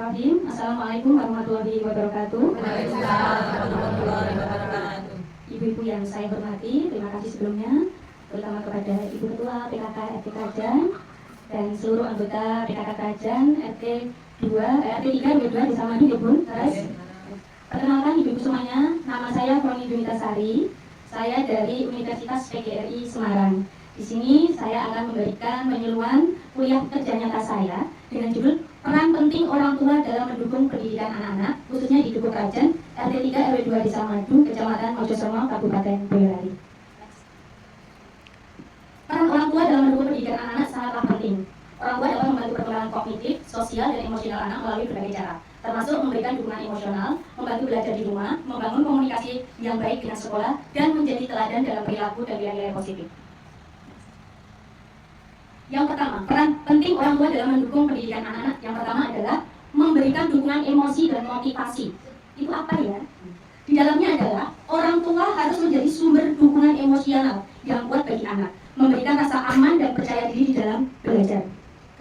Bismillahirrahmanirrahim. Assalamualaikum warahmatullahi wabarakatuh. Waalaikumsalam warahmatullahi wabarakatuh. Ibu-ibu yang saya hormati, terima kasih sebelumnya, terutama kepada Ibu Ketua PKK RT Krajan dan seluruh anggota PKK Krajan RT 3 RW 2 Desa Madu, Ibu. Perkenalkan ibu-ibu semuanya, nama saya Foni Dunitasari. Saya dari Universitas PGRI Semarang. Di sini saya akan memberikan penyuluhan kuliah kerja nyata saya dengan judul Peran Penting Orang Tua dalam Mendukung Pendidikan Anak-anak, khususnya di Dukuh Krajan, RT 3 RW 2 Desa Madu, Kecamatan Mojosongo, Kabupaten Boyolali. Peran orang tua dalam mendukung pendidikan anak-anak sangatlah penting. Orang tua dapat membantu perkembangan kognitif, sosial, dan emosional anak melalui berbagai cara, termasuk memberikan dukungan emosional, membantu belajar di rumah, membangun komunikasi yang baik dengan sekolah, dan menjadi teladan dalam perilaku dan nilai-nilai positif. Yang pertama, peran penting orang tua dalam mendukung pendidikan anak-anak. Yang pertama adalah memberikan dukungan emosi dan motivasi. Itu apa ya? Di dalamnya adalah orang tua harus menjadi sumber dukungan emosional yang kuat bagi anak, memberikan rasa aman dan percaya diri di dalam belajar.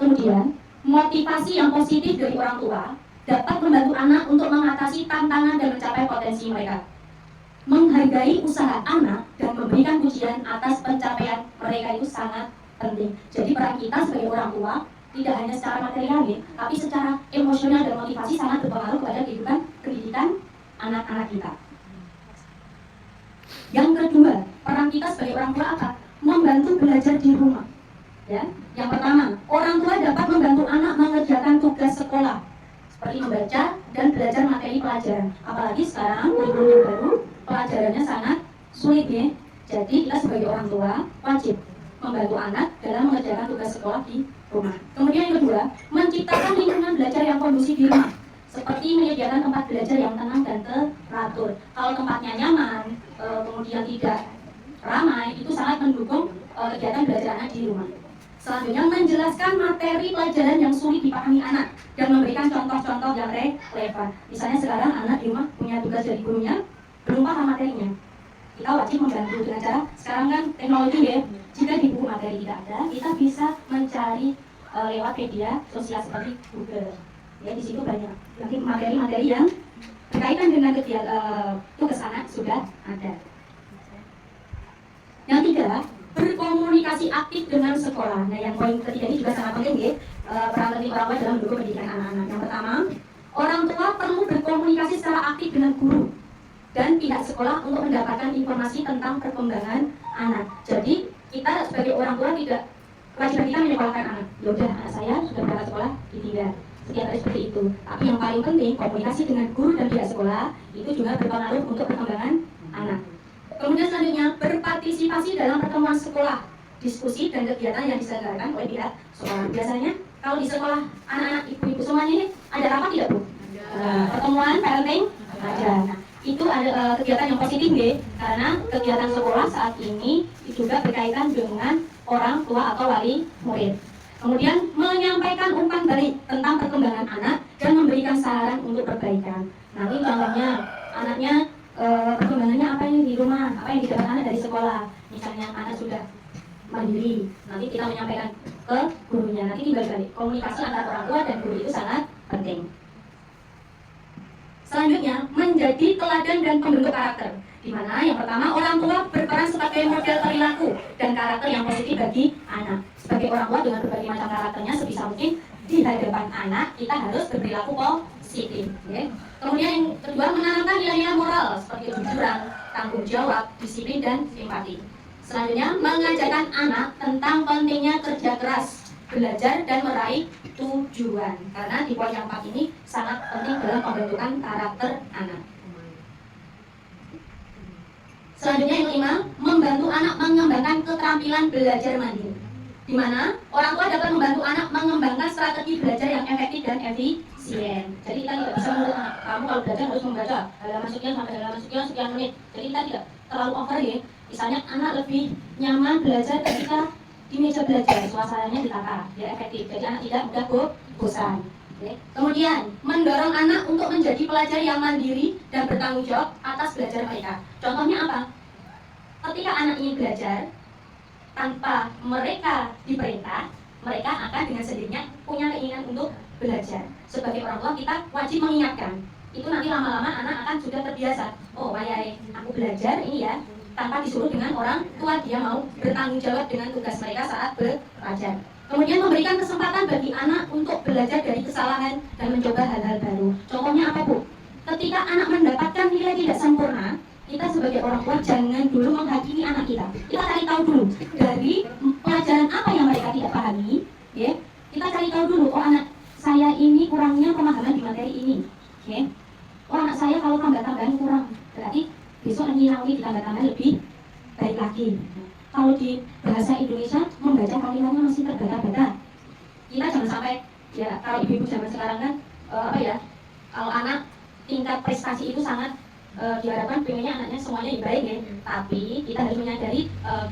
Kemudian, motivasi yang positif dari orang tua dapat membantu anak untuk mengatasi tantangan dan mencapai potensi mereka. Menghargai usaha anak dan memberikan pujian atas pencapaian mereka itu sangat penting. Jadi peran kita sebagai orang tua tidak hanya secara material, tapi secara emosional dan motivasi sangat berpengaruh pada kehidupan pendidikan anak-anak kita. Yang kedua, peran kita sebagai orang tua apa? Membantu belajar di rumah. Ya, yang pertama, orang tua dapat membantu anak mengerjakan tugas sekolah seperti membaca dan belajar materi pelajaran. Apalagi sekarang kurikulum baru pelajarannya sangat sulit ya. Jadi kita sebagai orang tua wajib membantu anak dalam mengerjakan tugas sekolah di rumah. Kemudian yang kedua, menciptakan lingkungan belajar yang kondusif di rumah, seperti menyediakan tempat belajar yang tenang dan teratur. Kalau tempatnya nyaman, kemudian tidak ramai, itu sangat mendukung kegiatan belajar anak di rumah. Selanjutnya, menjelaskan materi pelajaran yang sulit dipahami anak dan memberikan contoh-contoh yang relevan. Misalnya sekarang anak di rumah punya tugas dari gurunya, belum paham materinya. Kita wajib membantu dengan cara, sekarang kan teknologi ya, jika di buku materi tidak ada, kita bisa mencari lewat media sosial seperti Google. Ya, di situ banyak nanti materi-materi yang berkaitan dengan tugas anak sudah ada. Yang tiga, berkomunikasi aktif dengan sekolah. Nah, yang poin ketiga ini juga sangat penting ya, peran penting orang tua dalam mendukung pendidikan anak-anak. Yang pertama, orang tua perlu berkomunikasi secara aktif dengan guru dan pihak sekolah untuk mendapatkan informasi tentang perkembangan anak. Jadi kita sebagai orang tua tidak kewajiban kita menyekolahkan anak. Ya udah, anak saya sudah berangkat sekolah, ditinggal. Setiap hari seperti itu. Tapi yang paling penting, komunikasi dengan guru dan pihak sekolah itu juga berpengaruh untuk perkembangan anak. Kemudian selanjutnya, berpartisipasi dalam pertemuan sekolah, diskusi dan kegiatan yang diselenggarakan oleh pihak sekolah. Biasanya kalau di sekolah anak-anak ibu-ibu semuanya ini ada rapat tidak Bu? Pertemuan parenting ada. Nah, itu ada kegiatan yang positif ya, karena kegiatan sekolah saat ini juga berkaitan dengan orang tua atau wali murid. Kemudian menyampaikan umpan balik tentang perkembangan anak dan memberikan saran untuk perbaikan. Nanti contohnya anaknya perkembangannya apa yang di rumah, apa yang didapat anak dari sekolah. Misalnya anak sudah mandiri, nanti kita menyampaikan ke gurunya. Nanti dibalik-balik. Komunikasi antara orang tua dan guru itu sangat penting. Selanjutnya, menjadi teladan dan pembentuk karakter, di mana yang pertama orang tua berperan sebagai model perilaku dan karakter yang positif bagi anak. Sebagai orang tua dengan berbagai macam karakternya, sebisa mungkin di hadapan anak kita harus berperilaku positif. Ya. Kemudian yang kedua, menanamkan nilai-nilai moral seperti kejujuran, tanggung jawab, disiplin, dan simpati. Selanjutnya, mengajarkan anak tentang pentingnya kerja keras, belajar dan meraih tujuan, karena di poin yang 4 ini sangat penting dalam pembentukan karakter anak. Selanjutnya yang kelima, membantu anak mengembangkan keterampilan belajar mandiri, di mana orang tua dapat membantu anak mengembangkan strategi belajar yang efektif dan efisien. Jadi kita tidak bisa menuntut anak, kamu kalau belajar harus membaca halaman sekian sampai halaman sekian menit. Jadi kita tidak terlalu over ya. Misalnya anak lebih nyaman belajar ketika di meja belajar, suasananya ditata, biar efektif, jadi anak tidak mudah bosan. Kemudian, mendorong anak untuk menjadi pelajar yang mandiri dan bertanggung jawab atas belajar mereka. Contohnya apa? Ketika anak ingin belajar, tanpa mereka diperintah, mereka akan dengan sendirinya punya keinginan untuk belajar. Sebagai orang tua kita wajib mengingatkan. Itu nanti lama-lama anak akan sudah terbiasa. Oh, wayai aku belajar ini ya, tanpa disuruh dengan orang tua, dia mau bertanggung jawab dengan tugas mereka saat belajar. Kemudian memberikan kesempatan bagi anak untuk belajar dari kesalahan dan mencoba hal-hal baru. Contohnya apa, Bu? Ketika anak mendapatkan nilai tidak sempurna, kita sebagai orang tua jangan dulu menghakimi anak kita. Kita cari tahu dulu dari pelajaran apa yang mereka tidak pahami, ya. Kita cari tahu dulu, oh anak saya ini kurangnya pemahaman di materi ini, ya. Oh anak saya kalau tambah-tambahan kurang, berarti besok nanti ditambah-tambahan lebih baik lagi. Kalau di bahasa Indonesia membaca kalimatnya masih terbata-bata. Kita jangan sampai, ya kalau ibu-ibu zaman sekarang kan kalau anak tingkat prestasi itu sangat diharapkan pengennya anaknya semuanya yang baik ya. Tapi kita harus menyadari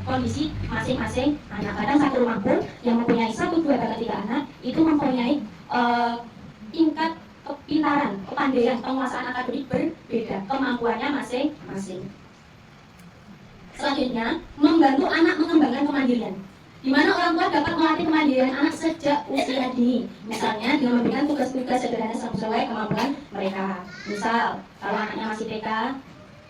kondisi masing-masing anak. Kadang satu rumah pun yang mempunyai 1, 2, bahkan 3 anak itu mempunyai tingkat kepintaran, kepandaian, penguasaan akademik berbeda, kemampuannya masing-masing. Selanjutnya, membantu anak mengembangkan kemandirian, di mana orang tua dapat melatih kemandirian anak sejak usia dini. Misalnya dengan memberikan tugas-tugas sederhana sesuai kemampuan mereka. Misal, kalau anaknya masih TK,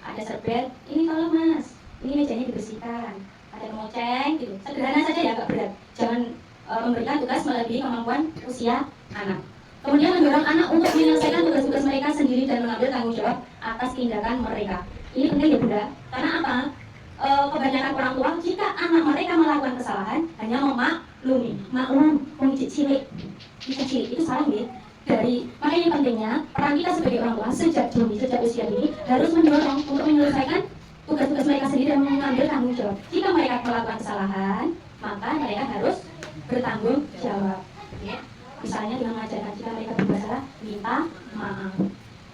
ada serbet, ini tolong mas, ini mejanya dibersihkan, ada kemoceng, gitu. Sederhana saja ya, agak berat. Jangan memberikan tugas melebihi kemampuan usia anak. Kemudian mendorong anak untuk menyelesaikan tugas-tugas mereka sendiri dan mengambil tanggung jawab atas tindakan mereka. Ini penting ya Bunda, karena apa? Kebanyakan orang tua jika anak mereka melakukan kesalahan hanya memaklumi, maklum, cilik, itu salah ya. Makanya ini pentingnya peran kita sebagai orang tua sejak usia dini harus mendorong untuk menyelesaikan tugas-tugas mereka sendiri dan mengambil tanggung jawab. Jika mereka melakukan kesalahan, maka mereka harus bertanggung jawab. Ya. Misalnya dengan mengajarkan jika mereka berbuat salah, minta maaf.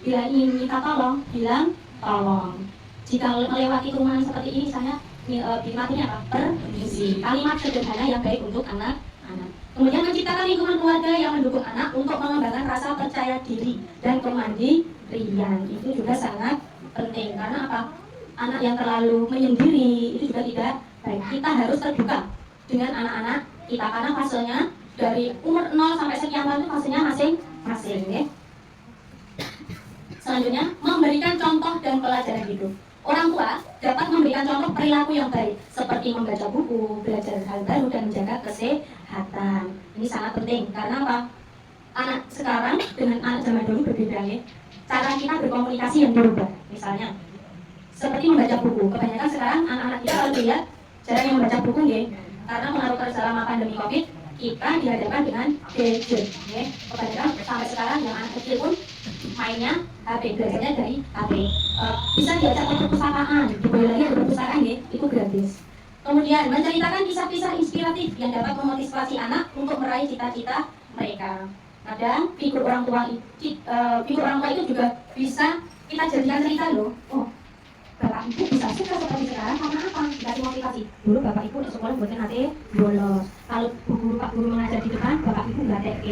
Bila ingin minta tolong, bilang tolong. Jika melewati kerumunan seperti ini, misalnya dilatihnya apa? Permisi. Kalimat sederhana yang baik untuk anak-anak. Kemudian menciptakan lingkungan keluarga yang mendukung anak untuk mengembangkan rasa percaya diri dan kemandirian. Itu juga sangat penting. Karena apa? Anak yang terlalu menyendiri itu juga tidak baik. Kita harus terbuka dengan anak-anak kita karena fasenya dari umur 0 sampai sekian tahun itu fasenya masing-masing. Ya. Selanjutnya, memberikan contoh dan pelajaran hidup. Orang tua dapat memberikan contoh perilaku yang baik, seperti membaca buku, belajar hal baru, dan menjaga kesehatan. Ini sangat penting, karena apa? Anak sekarang dengan anak zaman dulu berbeda ya. Cara kita berkomunikasi yang berubah. Misalnya, seperti membaca buku. Kebanyakan sekarang anak-anak kita kalau lihat cara yang membaca buku ya, karena pengaruh selama pandemi COVID, kita dihadapkan dengan gadget. Ya. Kebanyakan sampai sekarang yang anak kecil pun mainnya HP, belajarnya dari HP. Bisa diajak ke perpustakaan, diboleh lagi ke perpustakaan ya, itu gratis. Kemudian menceritakan kisah-kisah inspiratif yang dapat memotivasi anak untuk meraih cita-cita mereka. Kadang figur orang tua itu juga bisa kita jadikan cerita loh. Oh, bapak ibu bisa suka seperti sekarang karena apa? Dikasih motivasi. Dulu bapak ibu di sekolah buatnya nanti bolos. Kalau pak guru mengajar di depan, bapak ibu nggak TK.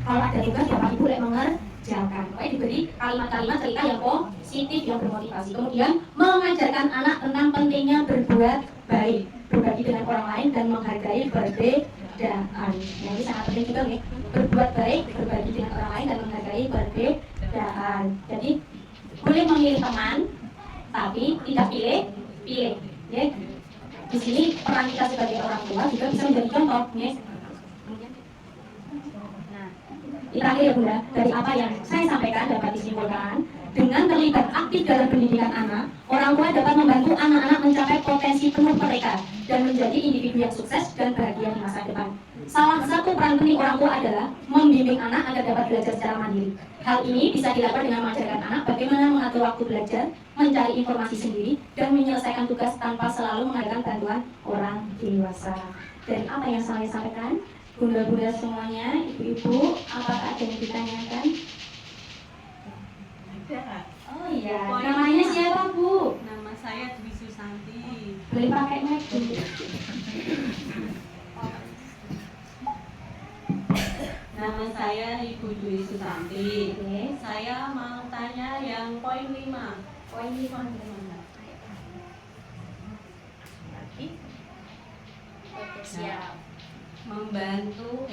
Kalau ada tugas, bapak ibu lek mengerjakan. Pokoknya diberi kalimat-kalimat cerita yang positif yang bermotivasi. Kemudian mengajarkan anak tentang pentingnya berbuat baik, berbagi dengan orang lain dan menghargai perbedaan. Nah, ini sangat penting juga nih. Berbuat baik, berbagi dengan orang lain dan menghargai perbedaan. Jadi boleh memilih teman, tapi tidak pilih. Ya. Di sini peran kita sebagai orang tua juga bisa menjadi contoh. Ya. Ini terakhir ya Bunda, dari apa yang saya sampaikan dapat disimpulkan, dengan terlibat aktif dalam pendidikan anak, orang tua dapat membantu anak-anak mencapai potensi penuh mereka dan menjadi individu yang sukses dan bahagia di masa depan. Salah satu peran penting orang tua adalah membimbing anak agar dapat belajar secara mandiri. Hal ini bisa dilakukan dengan mengajarkan anak bagaimana mengatur waktu belajar, mencari informasi sendiri, dan menyelesaikan tugas tanpa selalu mengandalkan bantuan orang dewasa. Dari apa yang saya sampaikan, Bunda-bunda semuanya, ibu-ibu, apakah ada yang ditanyakan? Ada. Oh iya, namanya siapa Bu? Nama saya Dwi Susanti. Boleh pakai mic Bu. Nama saya Ibu Dwi Susanti. Oke. Saya mau tanya yang poin 5. Poin 5 gimana? Lagi? Oke, siap. membantu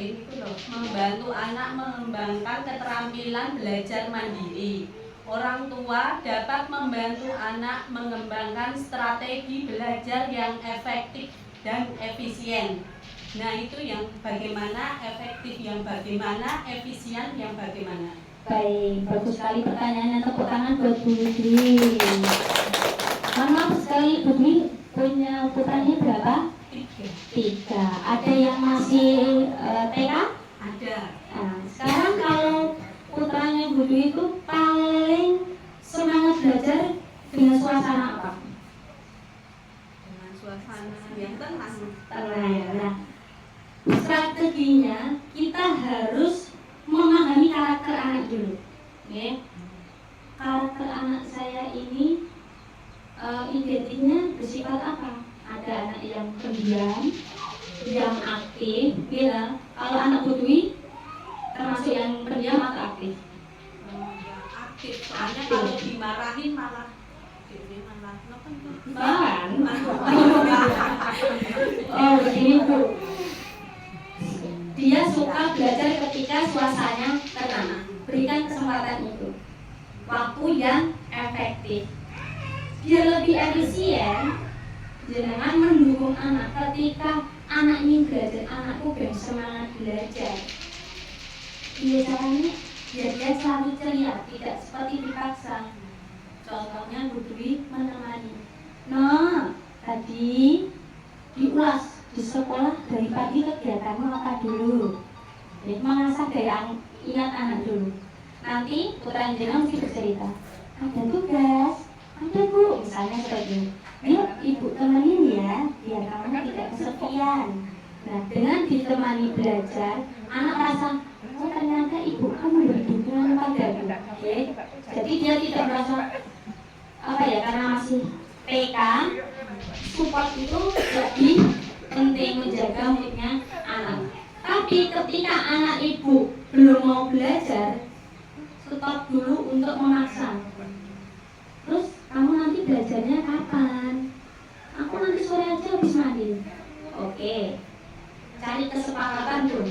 anak mengembangkan keterampilan belajar mandiri. Orang tua dapat membantu anak mengembangkan strategi belajar yang efektif dan efisien. Nah, itu yang bagaimana, efektif yang bagaimana, efisien yang bagaimana. Baik, bagus sekali pertanyaannya. Tepuk tangan buat Bu Dwi. Mohon maaf sekali, Bu Dwi punya putranya berapa? 3. Ada yang masih TK? Ada. Nah, sekarang kalau putranya Bu Dwi itu paling semangat belajar dengan suasana apa? Dengan suasana yang tenang. Nah, strateginya kita harus memahami karakter anak dulu. Oke. Karakter anak saya ini identiknya bersifat apa? Ada anak yang pendiam, yang aktif, bila kalau anak Bu Dwi termasuk yang pendiam atau aktif? Yang aktif. Soalnya kalau dimarahin malah Malah. Oh, begini Bu. Dia suka belajar ketika suasananya tenang. Berikan kesempatan itu. Waktu yang efektif. Dia lebih efisien. Jangan mendukung anak ketika anak ingin belajar, anakku ben semangat belajar. Dia caranya, biar dia selalu ceria, tidak seperti dipaksa. Contohnya Bu Dwi menemani. Nah, tadi diulas di sekolah dari pagi kegiatanmu apa dulu? Jadi mengasah daya ingat anak dulu. Nanti putra jenengan mesti bercerita. Ada tugas, ada Bu, misalnya seperti itu. Yuk ibu temenin ya, biar kamu tidak kesepian. Nah, dengan ditemani belajar, anak rasa, oh ternyata ibu kamu berdukungan padaku. Oke, jadi dia tidak merasa apa ya, karena masih TK, support itu lebih penting menjaga moodnya anak. Tapi ketika anak ibu belum mau belajar, stop dulu untuk memaksa. Terus kamu nanti belajarnya kapan? Aku nanti sore aja habis mandi. Oke, cari kesepakatan tuh.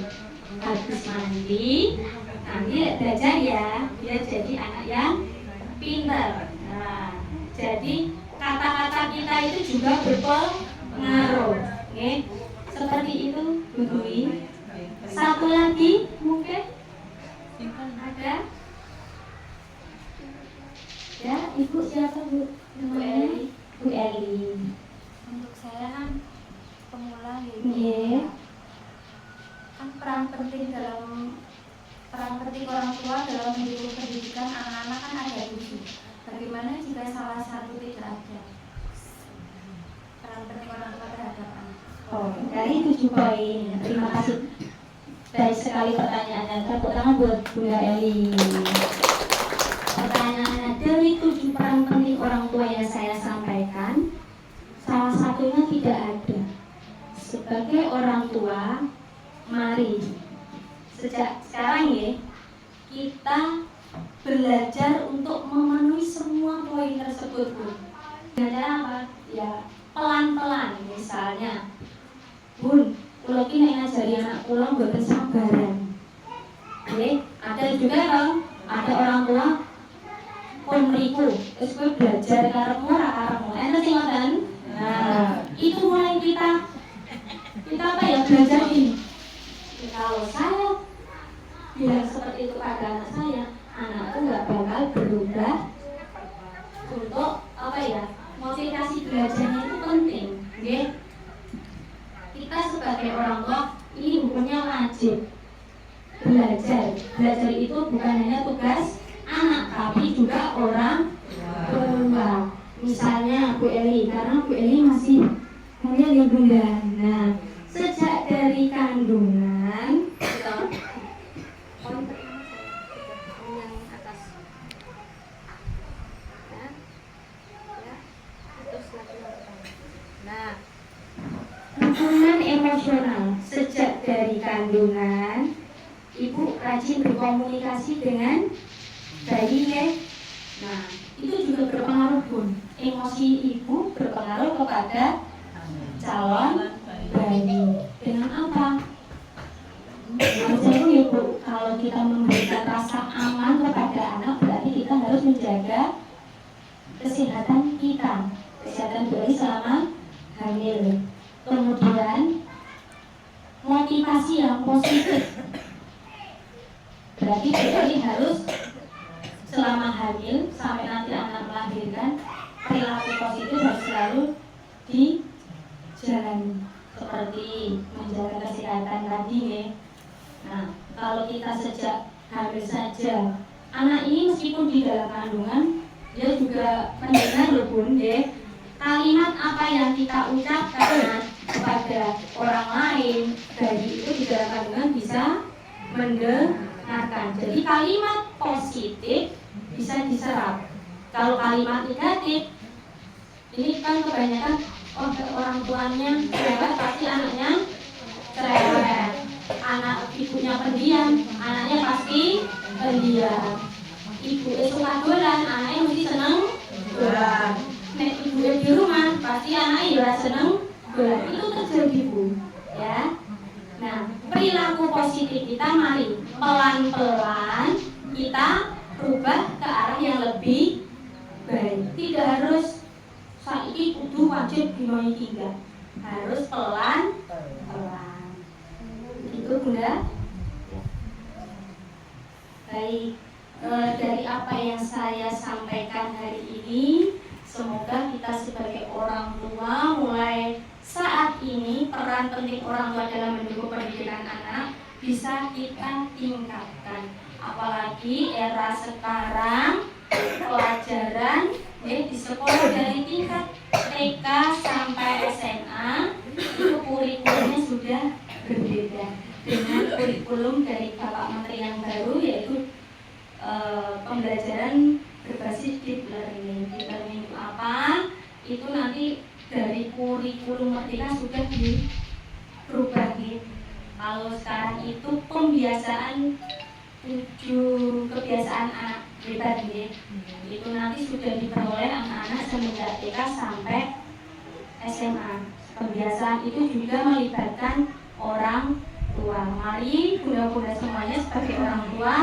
Habis mandi, nanti belajar ya, biar jadi anak yang pintar. Nah, jadi kata-kata kita itu juga berpengaruh. Oke, seperti itu Bu Dwi. Satu lagi mungkin ada? Ya, ibu siapa Bu? Bu Eli. Bu Eli. Untuk saya kan pemula Iya. kan peran penting orang tua dalam mendukung pendidikan anak-anak kan ada 7. Bagaimana jika salah satu tidak ada? Peran penting orang tua terhadap anak. Oh, dari 7 poin. Terima kasih. Baik sekali pertanyaannya. Tepuk tangan buat Bunda Eli. Pertanyaannya, dari 7 peran penting orang tua yang saya sampaikan, salah satunya tidak ada. Sebagai orang tua, mari sejak sekarang ya, kita belajar untuk memenuhi semua poin tersebut, Bu. Dengan cara apa? Ya, pelan-pelan. Misalnya, Bun, kula ki nek ngajari anak kula mboten sabaran. Nggih, ada juga dong, ada orang tua pun mriku, wis kowe belajar karepmu ora karepmu. Enten sing ngoten. Nah, itu mulai kita apa ya, belajar ini. Kalau saya bilang seperti itu pada anak saya, anakku nggak bakal berubah untuk apa ya, motivasi belajarnya itu penting, nggih. Kita sebagai orang tua ini hukumnya wajib belajar. Belajar itu bukan hanya tugas anak, tapi juga orang tua. Misalnya Bu Eli, karena Bu Eli masih hamil ya Bunda. Nah, sejak dari kandungan hubungan emosional sejak dari kandungan, ibu rajin berkomunikasi dengan bayi ya. Nah, itu juga berpengaruh Bun. Emosi ibu berpengaruh kepada calon bayi. Dengan apa? jangan berani selama hamil. Kemudian motivasi yang positif. Berarti berarti harus selama hamil sampai nanti anak melahirkan, perilaku positif harus selalu dijalani, seperti menjaga kesehatan tadi ya. Nah, kalau kita sejak hamil saja, anak ini meskipun di dalam kandungan dia juga mendengar loh Bun ya, kalimat apa yang kita ucapkan kepada orang lain dari itu di dalam kandungan bisa mendengarkan. Jadi kalimat positif bisa diserap. Kalau kalimat negatif, ini kan kebanyakan orang tuanya cerewet, pasti anaknya cerewet. Anak ibunya pendiam, anaknya pasti pendiam. Ibu suka dolan, anaknya mesti seneng dolan. Nek ibu di rumah, pasti anaknya juga seneng dolan. Itu terjadi Bu, ya. Nah, perilaku positif kita mari pelan-pelan kita rubah ke arah yang lebih baik. Tidak harus saiki kudu wajib dino iki enggak. Harus pelan-pelan. Itu Bunda. Baik, dari apa yang saya sampaikan hari ini, semoga kita sebagai orang tua mulai saat ini peran penting orang tua dalam mendukung pendidikan anak bisa kita tingkatkan. Apalagi era sekarang pelajaran di sekolah dari tingkat TK sampai SMA itu kurikulumnya sudah berbeda dengan kurikulum dari Bapak Menteri yang baru, yaitu pembelajaran berbasis deep learning. Deep learning itu apa? Itu nanti dari kurikulum Merdeka sudah dirubah gitu. Kalau sekarang itu pembiasaan 7 kebiasaan anak hebat gitu. Itu nanti sudah diperoleh anak-anak semenjak TK sampai SMA. Kebiasaan itu juga melibatkan orang tua. Mari bunda-bunda semuanya sebagai orang tua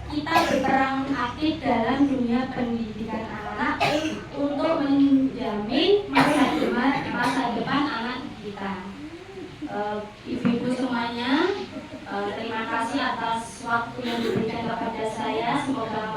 kita berperan aktif dalam dunia pendidikan anak untuk menjamin masa depan anak kita. Ibu-ibu semuanya, terima kasih atas waktu yang diberikan kepada saya. Semoga